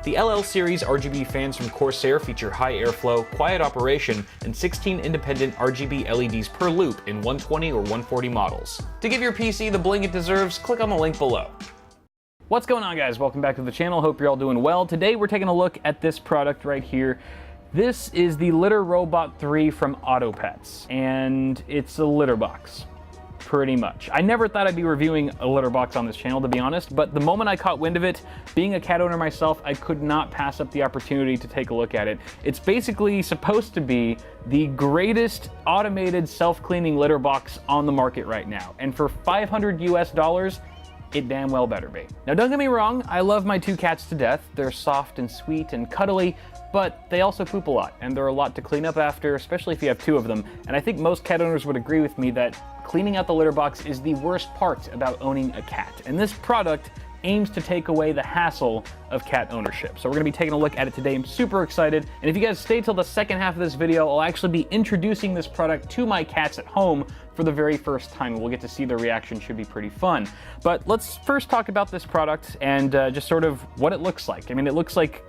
The LL series RGB fans from Corsair feature high airflow, quiet operation, and 16 independent RGB LEDs per loop in 120 or 140 models. To give your PC the bling it deserves, click on the link below. What's going on, guys? Welcome back to the channel. Hope you're all doing well. Today we're taking a look at this product right here. This is the Litter Robot 3 from Autopets, and it's a litter box. Pretty much. I never thought I'd be reviewing a litter box on this channel, to be honest, but the moment I caught wind of it, being a cat owner myself, I could not pass up the opportunity to take a look at it. It's basically supposed to be the greatest automated self-cleaning litter box on the market right now, and for $500 US, it damn well better be. Now, don't get me wrong, I love my two cats to death. They're soft and sweet and cuddly, but they also poop a lot, and they're a lot to clean up after, especially if you have two of them. And I think most cat owners would agree with me that cleaning out the litter box is the worst part about owning a cat. And this product aims to take away the hassle of cat ownership. So we're gonna be taking a look at it today. I'm super excited. And if you guys stay till the second half of this video, I'll actually be introducing this product to my cats at home for the very first time. We'll get to see their reaction. Should be pretty fun. But let's first talk about this product and just sort of what it looks like. I mean, it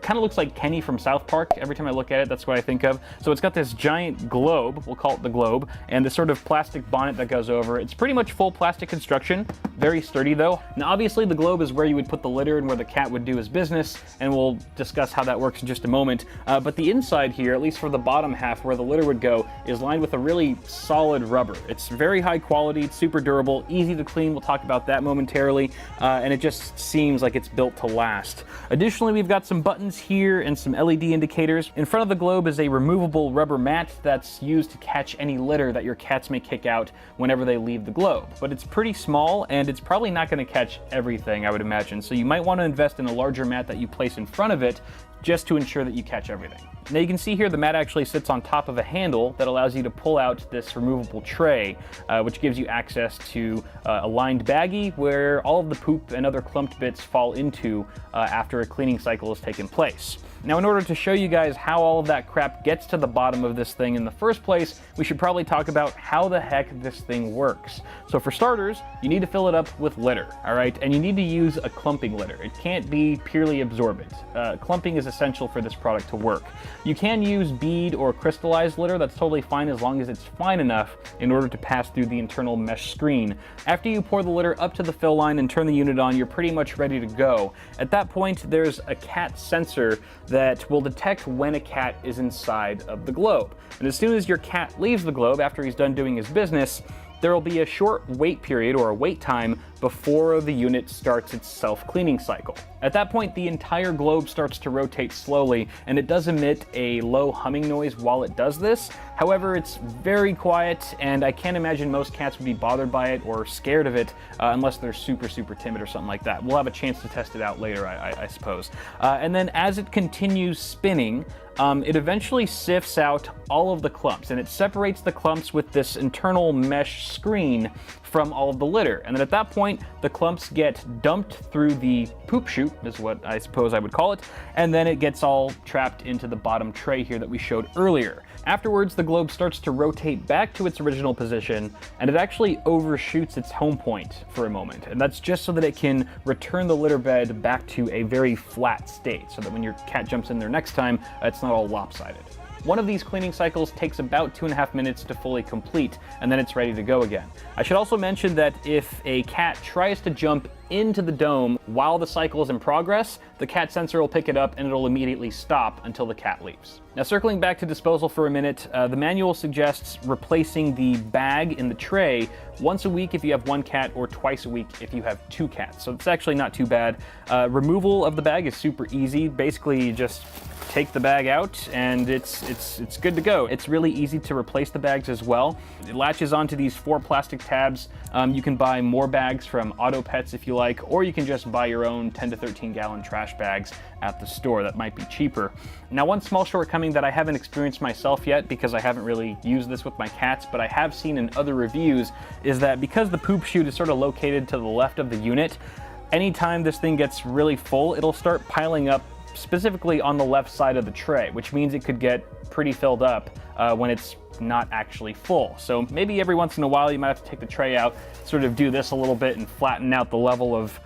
kind of looks like Kenny from South Park. Every time I look at it, that's what I think of. So it's got this giant globe, we'll call it the globe, and this sort of plastic bonnet that goes over. It's pretty much full plastic construction, very sturdy though. Now obviously the globe is where you would put the litter and where the cat would do his business, and we'll discuss how that works in just a moment. But the inside here, at least for the bottom half where the litter would go, is lined with a really solid rubber. It's very high quality, it's super durable, easy to clean. We'll talk about that momentarily, and it just seems like it's built to last. Additionally, we've got some buttons here and some LED indicators. In front of the globe is a removable rubber mat that's used to catch any litter that your cats may kick out whenever they leave the globe. But it's pretty small, and it's probably not going to catch everything, I would imagine. So you might want to invest in a larger mat that you place in front of it just to ensure that you catch everything. Now you can see here the mat actually sits on top of a handle that allows you to pull out this removable tray, which gives you access to a lined baggie where all of the poop and other clumped bits fall into after a cleaning cycle has taken place. Now, in order to show you guys how all of that crap gets to the bottom of this thing in the first place, we should probably talk about how the heck this thing works. So for starters, you need to fill it up with litter, all right? And you need to use a clumping litter. It can't be purely absorbent. Clumping is essential for this product to work. You can use bead or crystallized litter. That's totally fine as long as it's fine enough in order to pass through the internal mesh screen. After you pour the litter up to the fill line and turn the unit on, you're pretty much ready to go. At that point, there's a cat sensor that will detect when a cat is inside of the globe. And as soon as your cat leaves the globe after he's done doing his business, there will be a short wait period or a wait time before the unit starts its self-cleaning cycle. At that point, the entire globe starts to rotate slowly, and it does emit a low humming noise while it does this. However, it's very quiet, and I can't imagine most cats would be bothered by it or scared of it unless they're super, super timid or something like that. We'll have a chance to test it out later, I suppose. And then as it continues spinning, it eventually sifts out all of the clumps, and it separates the clumps with this internal mesh screen from all of the litter. And then at that point, the clumps get dumped through the poop chute, is what I suppose I would call it, and then it gets all trapped into the bottom tray here that we showed earlier. Afterwards, the globe starts to rotate back to its original position, and it actually overshoots its home point for a moment. And that's just so that it can return the litter bed back to a very flat state, so that when your cat jumps in there next time, it's not all lopsided. One of these cleaning cycles takes about 2.5 minutes to fully complete, and then it's ready to go again. I should also mention that if a cat tries to jump into the dome while the cycle is in progress, the cat sensor will pick it up and it'll immediately stop until the cat leaves. Now, circling back to disposal for a minute, the manual suggests replacing the bag in the tray once a week if you have one cat or twice a week if you have two cats. So it's actually not too bad. Removal of the bag is super easy. Basically, you just take the bag out and it's good to go. It's really easy to replace the bags as well. It latches onto these 4 plastic tabs. You can buy more bags from Autopets if you like, or you can just buy your own 10 to 13 gallon trash bags at the store. That might be cheaper. Now, one small shortcoming that I haven't experienced myself yet because I haven't really used this with my cats, but I have seen in other reviews, is that because the poop chute is sort of located to the left of the unit, anytime this thing gets really full, it'll start piling up specifically on the left side of the tray, which means it could get pretty filled up when it's not actually full. So maybe every once in a while you might have to take the tray out, sort of do this a little bit and flatten out the level of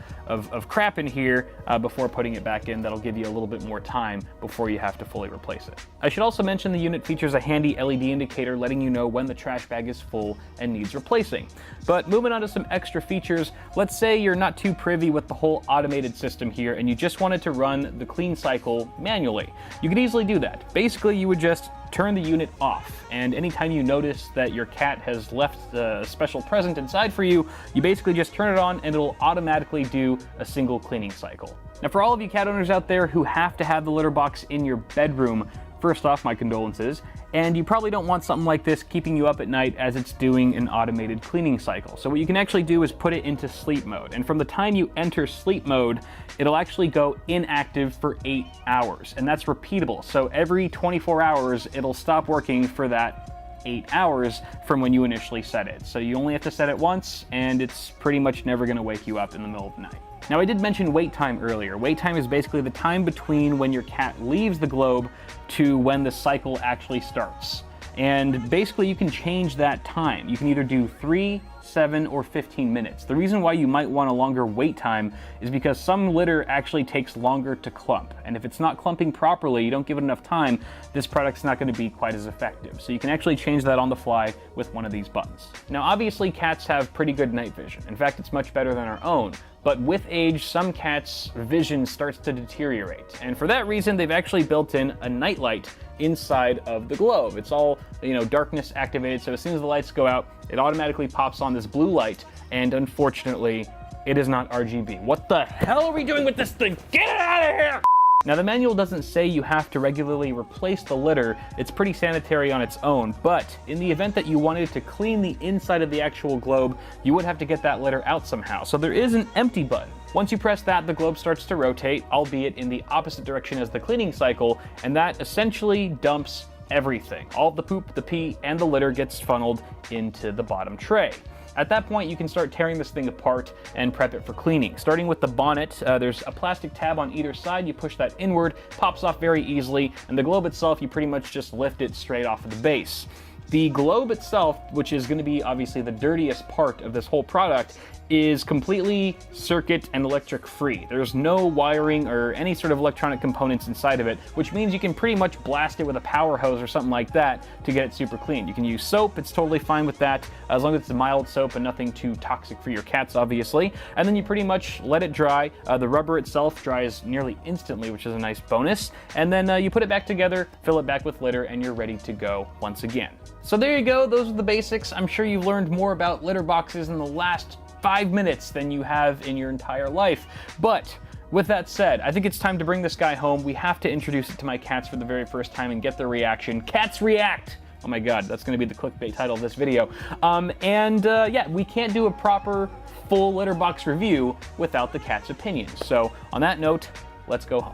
crap in here before putting it back in. That'll give you a little bit more time before you have to fully replace it. I should also mention the unit features a handy LED indicator letting you know when the trash bag is full and needs replacing. But moving on to some extra features, let's say you're not too privy with the whole automated system here and you just wanted to run the clean cycle manually. You could easily do that. Basically, you would just turn the unit off, and anytime you notice that your cat has left a special present inside for you, you basically just turn it on and it'll automatically do a single cleaning cycle. Now, for all of you cat owners out there who have to have the litter box in your bedroom, first off, my condolences, and you probably don't want something like this keeping you up at night as it's doing an automated cleaning cycle. So what you can actually do is put it into sleep mode, and from the time you enter sleep mode, it'll actually go inactive for 8 hours, and that's repeatable. So every 24 hours, it'll stop working for that 8 hours from when you initially set it. So you only have to set it once, and it's pretty much never gonna wake you up in the middle of the night. Now, I did mention wait time earlier. Wait time is basically the time between when your cat leaves the globe to when the cycle actually starts. And basically you can change that time. You can either do 3, 7, or 15 minutes. The reason why you might want a longer wait time is because some litter actually takes longer to clump. And if it's not clumping properly, you don't give it enough time, this product's not going to be quite as effective. So you can actually change that on the fly with one of these buttons. Now, obviously cats have pretty good night vision. In fact, it's much better than our own. But with age, some cats' vision starts to deteriorate. And for that reason, they've actually built in a night light inside of the globe. It's all, darkness activated, so as soon as the lights go out, it automatically pops on this blue light, and unfortunately, it is not RGB. What the hell are we doing with this thing? Get it out of here! Now, the manual doesn't say you have to regularly replace the litter. It's pretty sanitary on its own, but in the event that you wanted to clean the inside of the actual globe, you would have to get that litter out somehow. So there is an empty button. Once you press that, the globe starts to rotate, albeit in the opposite direction as the cleaning cycle, and that essentially dumps everything. All the poop, the pee, and the litter gets funneled into the bottom tray. At that point, you can start tearing this thing apart and prep it for cleaning. Starting with the bonnet, there's a plastic tab on either side. You push that inward, pops off very easily, and the globe itself, you pretty much just lift it straight off of the base. The globe itself, which is going to be obviously the dirtiest part of this whole product, is completely circuit and electric free. There's no wiring or any sort of electronic components inside of it, which means you can pretty much blast it with a power hose or something like that to get it super clean. You can use soap, it's totally fine with that, as long as it's a mild soap and nothing too toxic for your cats, obviously. And then you pretty much let it dry. The rubber itself dries nearly instantly, which is a nice bonus. And then you put it back together, fill it back with litter, and you're ready to go once again. So there you go, those are the basics. I'm sure you've learned more about litter boxes in the last 5 minutes than you have in your entire life. But with that said, I think it's time to bring this guy home. We have to introduce it to my cats for the very first time and get their reaction. Cats react! Oh my god, that's gonna be the clickbait title of this video. Yeah, we can't do a proper full litter box review without the cat's opinions. So on that note, let's go home.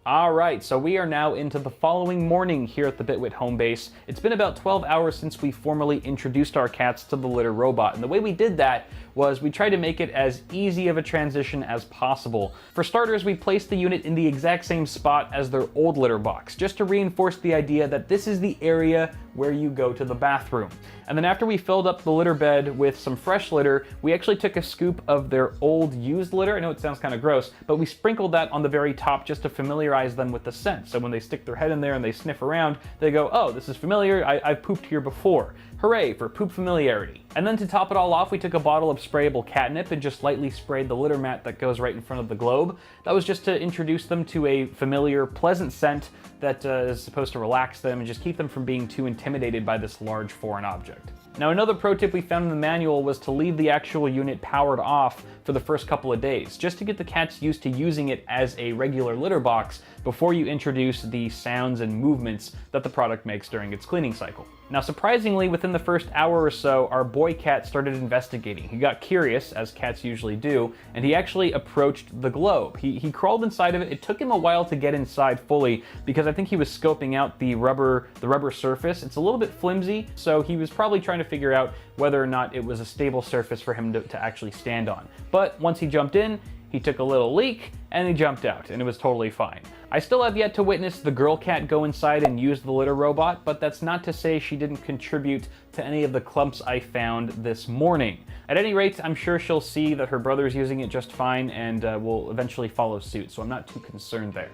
Alright, so we are now into the following morning here at the Bitwit home base. It's been about 12 hours since we formally introduced our cats to the litter robot, and the way we did that was we tried to make it as easy of a transition as possible. For starters, we placed the unit in the exact same spot as their old litter box, just to reinforce the idea that this is the area where you go to the bathroom. And then after we filled up the litter bed with some fresh litter, we actually took a scoop of their old used litter. I know it sounds kind of gross, but we sprinkled that on the very top just to familiarize them with the scent. So when they stick their head in there and they sniff around, they go, oh, this is familiar, I've pooped here before. Hooray for poop familiarity. And then to top it all off, we took a bottle of sprayable catnip and just lightly sprayed the litter mat that goes right in front of the globe. That was just to introduce them to a familiar, pleasant scent that is supposed to relax them and just keep them from being too intimidated by this large foreign object. Now, another pro tip we found in the manual was to leave the actual unit powered off for the first couple of days, just to get the cats used to using it as a regular litter box before you introduce the sounds and movements that the product makes during its cleaning cycle. Now, surprisingly, within the first hour or so, our boy cat started investigating. He got curious, as cats usually do, and he actually approached the globe. He crawled inside of it. It took him a while to get inside fully because I think he was scoping out the rubber surface. It's a little bit flimsy, so he was probably trying to figure out whether or not it was a stable surface for him to actually stand on. But once he jumped in, he took a little leak and he jumped out, and it was totally fine. I still have yet to witness the girl cat go inside and use the litter robot, but that's not to say she didn't contribute to any of the clumps I found this morning. At any rate, I'm sure she'll see that her brother's using it just fine and will eventually follow suit, so I'm not too concerned there.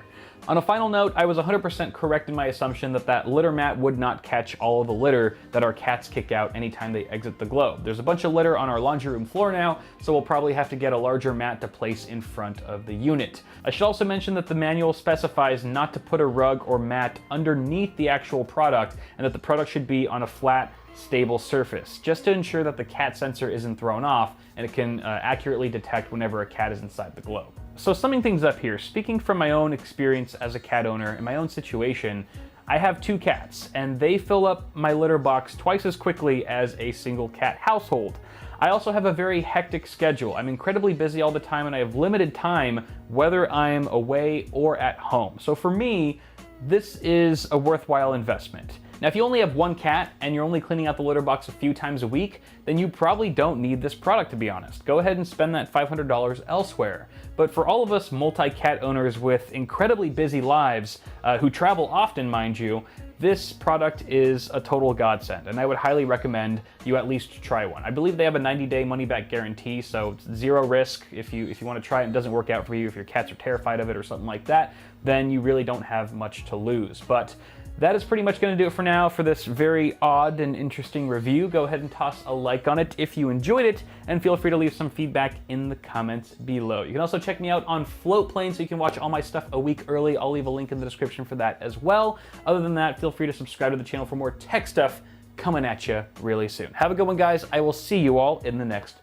On a final note, I was 100% correct in my assumption that that litter mat would not catch all of the litter that our cats kick out anytime they exit the globe. There's a bunch of litter on our laundry room floor now, so we'll probably have to get a larger mat to place in front of the unit. I should also mention that the manual specifies not to put a rug or mat underneath the actual product, and that the product should be on a flat, stable surface, just to ensure that the cat sensor isn't thrown off and it can accurately detect whenever a cat is inside the globe. So summing things up here, speaking from my own experience as a cat owner in my own situation, I have 2 cats, and they fill up my litter box twice as quickly as a single cat household. I also have a very hectic schedule. I'm incredibly busy all the time, and I have limited time whether I'm away or at home. So for me, this is a worthwhile investment. Now, if you only have 1 cat and you're only cleaning out the litter box a few times a week, then you probably don't need this product, to be honest. Go ahead and spend that $500 elsewhere. But for all of us multi-cat owners with incredibly busy lives, who travel often, mind you, this product is a total godsend, and I would highly recommend you at least try one. I believe they have a 90-day money-back guarantee, so it's 0 risk. If you want to try it and it doesn't work out for you, if your cats are terrified of it or something like that, then you really don't have much to lose. But that is pretty much going to do it for now for this very odd and interesting review. Go ahead and toss a like on it if you enjoyed it, and feel free to leave some feedback in the comments below. You can also check me out on FLOATPLANE so you can watch all my stuff a week early. I'll leave a link in the description for that as well. Other than that, feel free to subscribe to the channel for more tech stuff coming at you really soon. Have a good one, guys. I will see you all in the next